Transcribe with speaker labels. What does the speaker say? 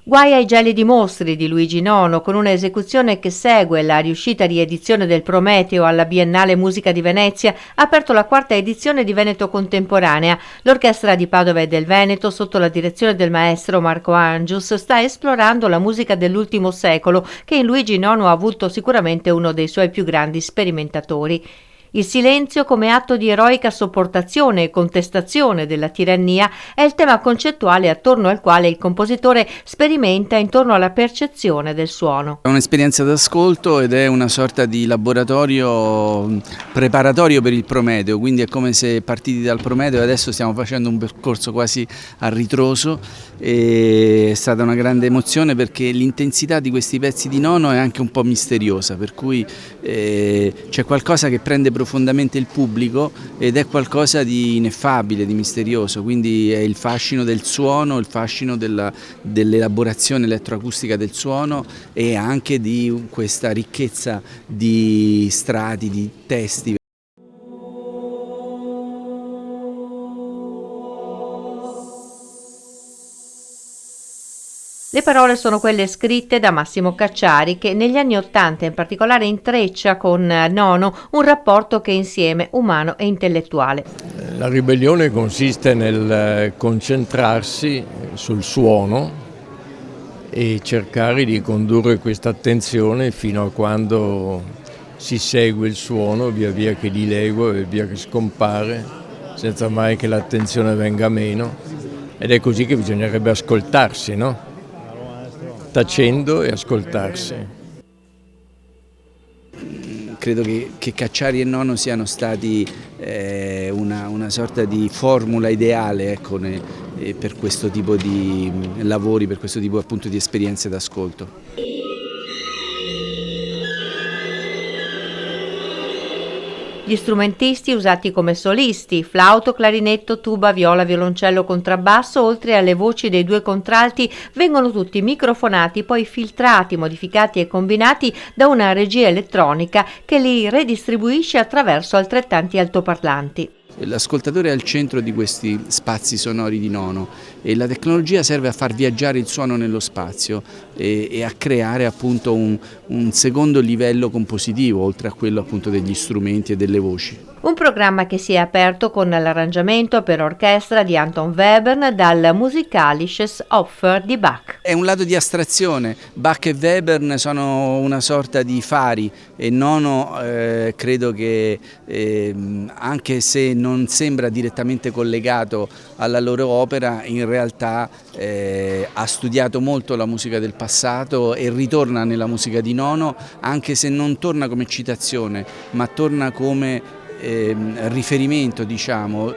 Speaker 1: Guai ai gelidi mostri di Luigi Nono, con una esecuzione che segue la riuscita riedizione del Prometeo alla Biennale Musica di Venezia, ha aperto la quarta edizione di Veneto Contemporanea. L'Orchestra di Padova e del Veneto, sotto la direzione del maestro Marco Angius, sta esplorando la musica dell'ultimo secolo, che in Luigi Nono ha avuto sicuramente uno dei suoi più grandi sperimentatori. Il silenzio come atto di eroica sopportazione e contestazione della tirannia è il tema concettuale attorno al quale il compositore sperimenta intorno alla percezione del suono.
Speaker 2: È un'esperienza d'ascolto ed è una sorta di laboratorio preparatorio per il Prometeo, quindi è come se partiti dal Prometeo e adesso stiamo facendo un percorso quasi a ritroso. E è stata una grande emozione perché l'intensità di questi pezzi di Nono è anche un po' misteriosa, per cui c'è qualcosa che prende profondamente il pubblico ed è qualcosa di ineffabile, di misterioso, quindi è il fascino del suono, il fascino dell'elaborazione elettroacustica del suono e anche di questa ricchezza di strati, di testi.
Speaker 1: Le parole sono quelle scritte da Massimo Cacciari, che negli anni '80 in particolare intreccia con Nono un rapporto che è insieme umano e intellettuale.
Speaker 3: La ribellione consiste nel concentrarsi sul suono e cercare di condurre questa attenzione fino a quando si segue il suono via via che dilegua e via che scompare, senza mai che l'attenzione venga meno. Ed è così che bisognerebbe ascoltarsi, no? Tacendo e ascoltarsi.
Speaker 2: Credo che Cacciari e Nono siano stati una sorta di formula ideale, ecco, per questo tipo di lavori, per questo tipo appunto di esperienze d'ascolto.
Speaker 1: Gli strumentisti usati come solisti, flauto, clarinetto, tuba, viola, violoncello, contrabbasso, oltre alle voci dei due contralti, vengono tutti microfonati, poi filtrati, modificati e combinati da una regia elettronica che li redistribuisce attraverso altrettanti altoparlanti.
Speaker 2: L'ascoltatore è al centro di questi spazi sonori di Nono e la tecnologia serve a far viaggiare il suono nello spazio e a creare appunto un secondo livello compositivo, oltre a quello appunto degli strumenti e delle voci.
Speaker 1: Un programma che si è aperto con l'arrangiamento per orchestra di Anton Webern dal Musikalisches Opfer di Bach.
Speaker 2: È un lato di astrazione, Bach e Webern sono una sorta di fari e Nono credo che anche se non sembra direttamente collegato alla loro opera, in realtà ha studiato molto la musica del passato e ritorna nella musica di Nono, anche se non torna come citazione, ma torna come riferimento, diciamo.